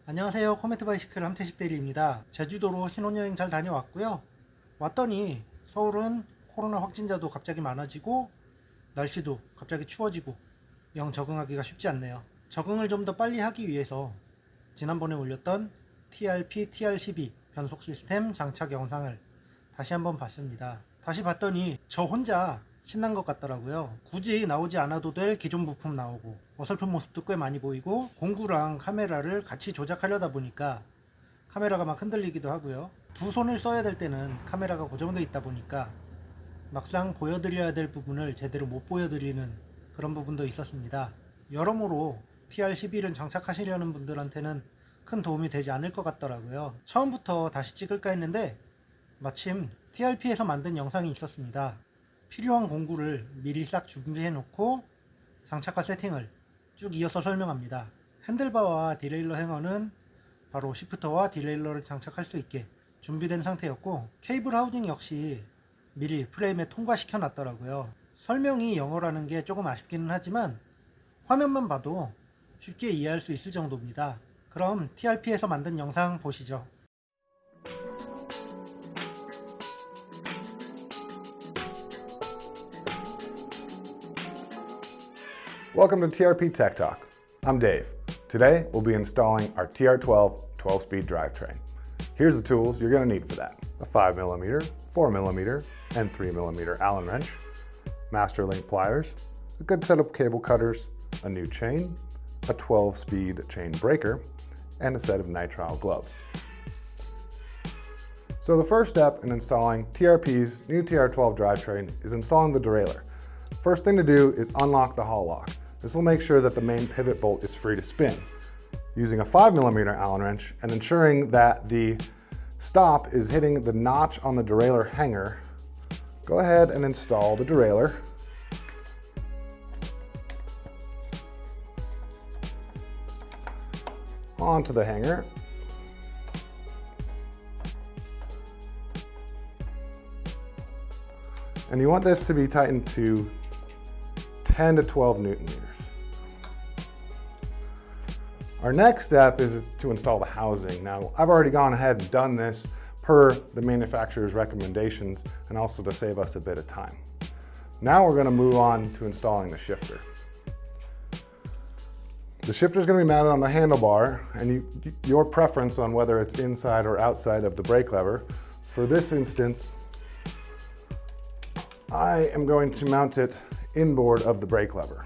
안녕하세요. 코메트바이시클 함대리입니다. 제주도로 신혼여행 잘 다녀왔고요. 왔더니 서울은 코로나 확진자도 갑자기 많아지고 날씨도 갑자기 추워지고 영 적응하기가 쉽지 않네요. 적응을 좀 더 빨리 하기 위해서 지난번에 올렸던 TRP Tr12 변속 시스템 장착 영상을 다시 한번 봤습니다. 다시 봤더니 저 혼자 신난 것 같더라고요. 굳이 나오지 않아도 될 기존 부품 나오고 어설픈 모습도 꽤 많이 보이고 공구랑 카메라를 같이 조작하려다 보니까 카메라가 막 흔들리기도 하고요. 두 손을 써야 될 때는 카메라가 고정되어 있다 보니까 막상 보여드려야 될 부분을 제대로 못 보여드리는 그런 부분도 있었습니다. 여러모로 TR11을 장착하시려는 분들한테는 큰 도움이 되지 않을 것 같더라고요. 처음부터 다시 찍을까 했는데 마침 TRP에서 만든 영상이 있었습니다. 필요한 공구를 미리 싹 준비해 놓고 장착할 세팅을 쭉 이어서 설명합니다. 핸들바와 디레일러 행어는 바로 시프터와 디레일러를 장착할 수 있게 준비된 상태였고, 케이블 하우징 역시 미리 프레임에 통과시켜 놨더라고요. 설명이 영어라는 게 조금 아쉽기는 하지만 화면만 봐도 쉽게 이해할 수 있을 정도입니다. 그럼 TRP에서 만든 영상 보시죠. Welcome to TRP Tech Talk. I'm Dave. Today we'll be installing our TR12 12-speed drivetrain. Here's the tools you're going to need for that. A 5mm, 4mm, and 3mm Allen wrench, master link pliers, a good set of cable cutters, a new chain, a 12-speed chain breaker, and a set of nitrile gloves. So the first step in installing TRP's new TR12 drivetrain is installing the derailleur. First thing to do is unlock the hall lock. This will make sure that the main pivot bolt is free to spin. Using a 5mm Allen wrench and ensuring that the stop is hitting the notch on the derailleur hanger, go ahead and install the derailleur. Onto the hanger. And you want this to be tightened to 10 to 12 Newton meters. Our next step is to install the housing. Now, I've already gone ahead and done this per the manufacturer's recommendations and also to save us a bit of time. Now we're going to move on to installing the shifter. The shifter is going to be mounted on the handlebar, and your preference on whether it's inside or outside of the brake lever. For this instance, I am going to mount it inboard of the brake lever.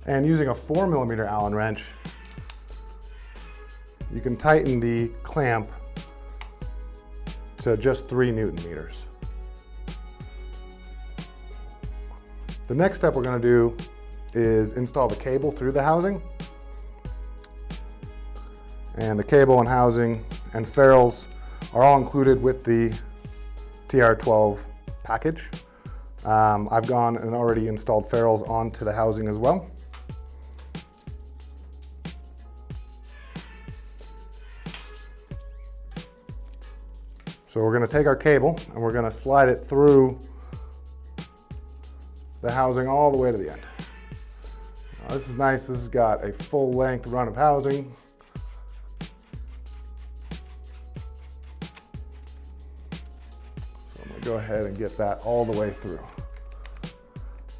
And using a 4mm Allen wrench, you can tighten the clamp to just 3 Newton meters. The next step we're going to do is install the cable through the housing. And the cable and housing and ferrules are all included with the TR12 package. I've gone and already installed ferrules onto the housing as well. So we're going to take our cable and we're going to slide it through the housing all the way to the end. Now, this is nice. This has got a full length run of housing. So I'm going to go ahead and get that all the way through.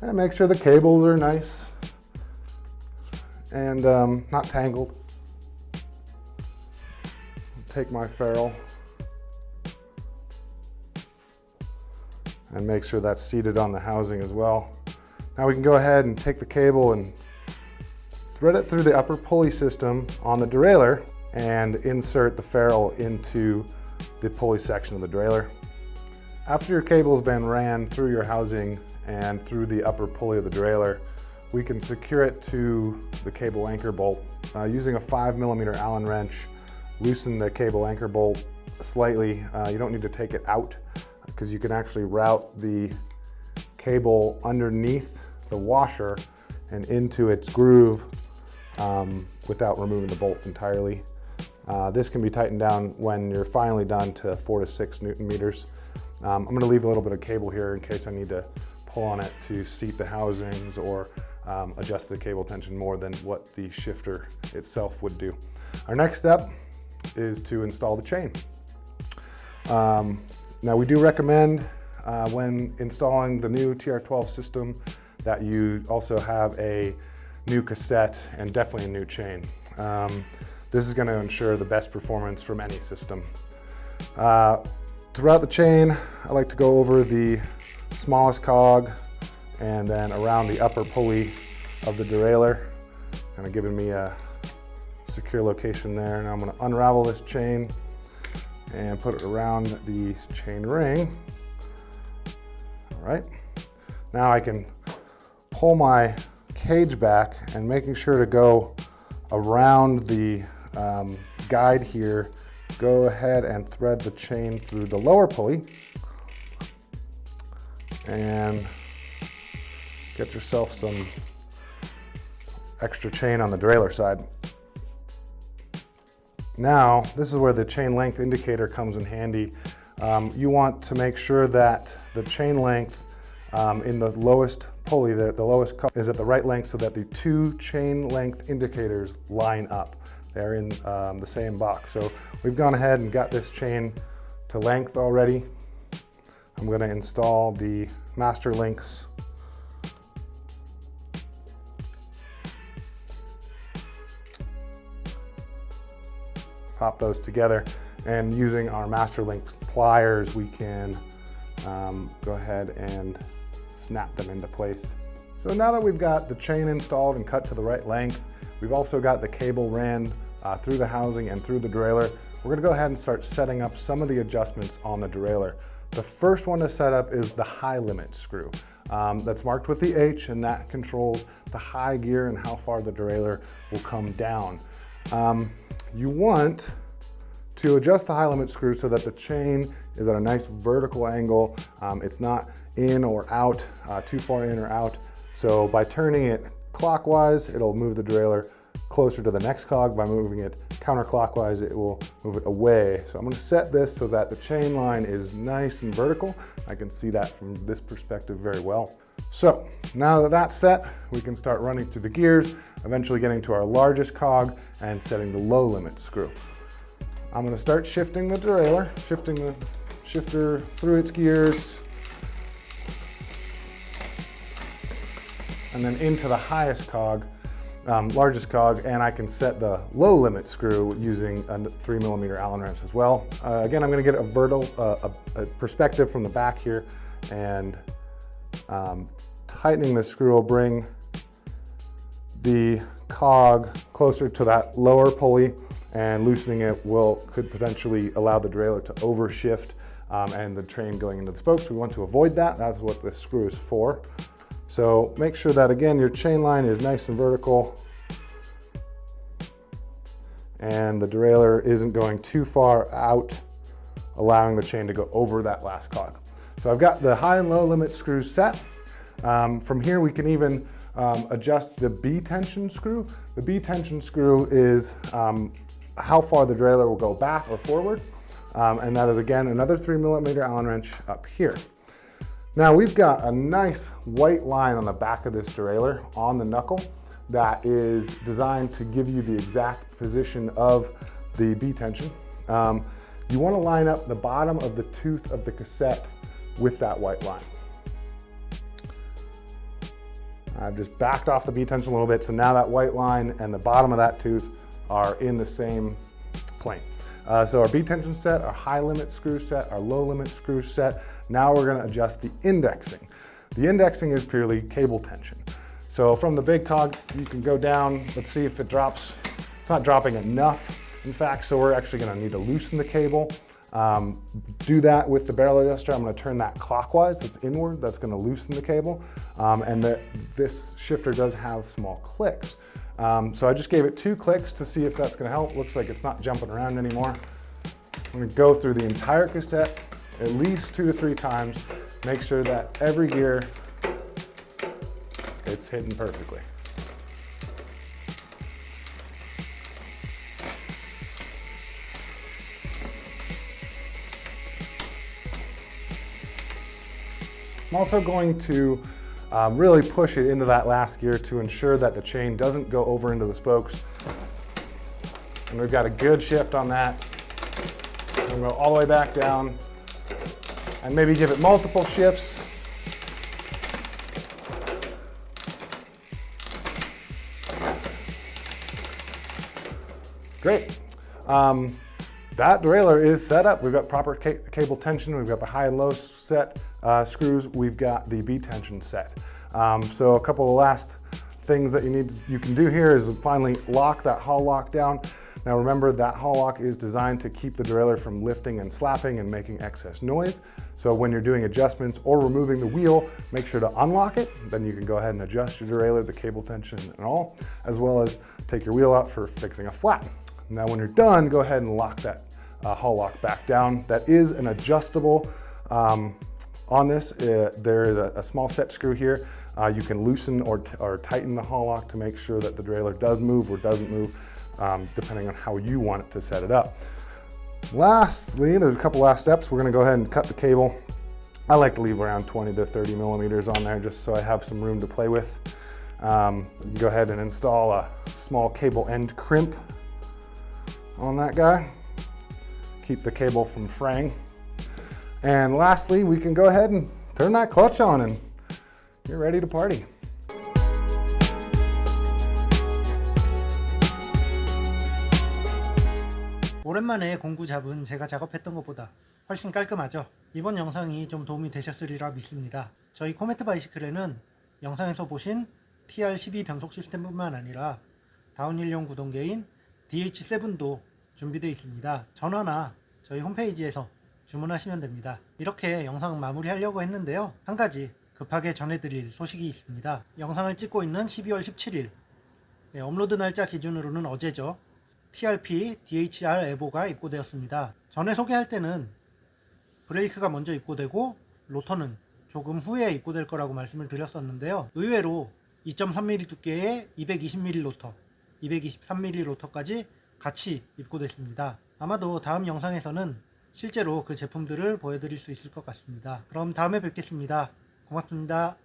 And make sure the cables are nice and not tangled. Take my ferrule and make sure that's seated on the housing as well. Now we can go ahead and take the cable and thread it through the upper pulley system on the derailleur and insert the ferrule into the pulley section of the derailleur. After your cable's been ran through your housing and through the upper pulley of the derailleur, we can secure it to the cable anchor bolt. Using a 5mm Allen wrench, loosen the cable anchor bolt slightly. You don't need to take it out, because you can actually route the cable underneath the washer and into its groove without removing the bolt entirely. This can be tightened down when you're finally done to 4 to 6 Newton meters. I'm going to leave a little bit of cable here in case I need to pull on it to seat the housings or adjust the cable tension more than what the shifter itself would do. Our next step is to install the chain. Now we do recommend when installing the new TR12 system that you also have a new cassette and definitely a new chain. This is going to ensure the best performance from any system. Throughout the chain, I like to go over the smallest cog and then around the upper pulley of the derailleur, kind of giving me a secure location there. Now I'm going to unravel this chain and put it around the chain ring. All right. Now I can pull my cage back and making sure to go around the guide here. Go ahead and thread the chain through the lower pulley and get yourself some extra chain on the derailleur side. Now, this is where the chain length indicator comes in handy. You want to make sure that the chain length in the lowest pulley, the lowest is at the right length so that the two chain length indicators line up. They're in the same box. So we've gone ahead and got this chain to length already. I'm going to install the master links. Pop those together, and using our master link pliers we can go ahead and snap them into place. So now that we've got the chain installed and cut to the right length, we've also got the cable ran through the housing and through the derailleur. We're going to go ahead and start setting up some of the adjustments on the derailleur. The first one to set up is the high limit screw. That's marked with the H, and that controls the high gear and how far the derailleur will come down. You want to adjust the high limit screw so that the chain is at a nice vertical angle. It's not in or out, too far in or out. So by turning it clockwise, it'll move the derailleur closer to the next cog. By moving it counterclockwise, it will move it away. So I'm going to set this so that the chain line is nice and vertical. I can see that from this perspective very well. So now that that's set, we can start running through the gears, eventually getting to our largest cog and setting the low limit screw. I'm going to start shifting the derailleur, shifting the shifter through its gears, and then into the highest cog, largest cog, and I can set the low limit screw using a 3mm Allen wrench as well. Again, I'm going to get a vertical perspective from the back here, and tightening the screw will bring the cog closer to that lower pulley, and loosening it could potentially allow the derailleur to overshift and the train going into the spokes. We want to avoid that. That's what this screw is for. So make sure that, again, your chain line is nice and vertical and the derailleur isn't going too far out, allowing the chain to go over that last cog. So I've got the high and low limit screws set. From here we can even adjust the B tension screw. The B tension screw is how far the derailleur will go back or forward. And that is, again, another 3mm Allen wrench up here. Now we've got a nice white line on the back of this derailleur on the knuckle that is designed to give you the exact position of the B tension. You want to line up the bottom of the tooth of the cassette with that white line. I've just backed off the B tension a little bit, so now that white line and the bottom of that tooth are in the same plane. So our B tension set, our high limit screw set, our low limit screw set. Now we're going to adjust the indexing. The indexing is purely cable tension. So from the big cog, you can go down. Let's see if it drops. It's not dropping enough, in fact, so we're actually going to need to loosen the cable. Do that with the barrel adjuster. I'm going to turn that clockwise. That's inward. That's going to loosen the cable. And this shifter does have small clicks. So I just gave it 2 clicks to see if that's going to help. Looks like it's not jumping around anymore. I'm going to go through the entire cassette at least 2 to 3 times. Make sure that every gear it's hitting perfectly. I'm also going to really push it into that last gear to ensure that the chain doesn't go over into the spokes. And we've got a good shift on that. And we'll go all the way back down and maybe give it multiple shifts. Great. That derailleur is set up. We've got proper cable tension. We've got the high and low set screws. We've got the B tension set. So a couple of last things that you can do here is finally lock that hull lock down. Now remember that hull lock is designed to keep the derailleur from lifting and slapping and making excess noise. So when you're doing adjustments or removing the wheel, make sure to unlock it. Then you can go ahead and adjust your derailleur, the cable tension and all, as well as take your wheel out for fixing a flat. Now when you're done, go ahead and lock that hull lock back down. That is an adjustable on this. There is a small set screw here. You can loosen or tighten the hull lock to make sure that the derailleur does move or doesn't move, depending on how you want it to set it up. Lastly, there's a couple last steps. We're gonna go ahead and cut the cable. I like to leave around 20 to 30 millimeters on there just so I have some room to play with. You can go ahead and install a small cable end crimp on that guy. Keep the cable from fraying. And lastly, we can go ahead and turn that clutch on and you're ready to party. 오랜만에 공구 잡은 제가 작업했던 것보다 훨씬 깔끔하죠? 이번 영상이 좀 도움이 되셨으리라 믿습니다. 저희 코메트바이시클에는 영상에서 보신 TR12 변속 시스템뿐만 아니라 다운힐용 구동계인 DH7도 준비되어 있습니다. 전화나 저희 홈페이지에서 주문하시면 됩니다. 이렇게 영상 마무리하려고 했는데요. 한 가지 급하게 전해드릴 소식이 있습니다. 영상을 찍고 있는 12월 17일 업로드 날짜 기준으로는 어제죠. TRP DH-R EVO가 입고되었습니다. 전에 소개할 때는 브레이크가 먼저 입고되고 로터는 조금 후에 입고될 거라고 말씀을 드렸었는데요. 의외로 2.3mm 두께의 220mm 로터, 223mm 로터까지 같이 입고됐습니다. 아마도 다음 영상에서는 실제로 그 제품들을 보여드릴 수 있을 것 같습니다. 그럼 다음에 뵙겠습니다. 고맙습니다.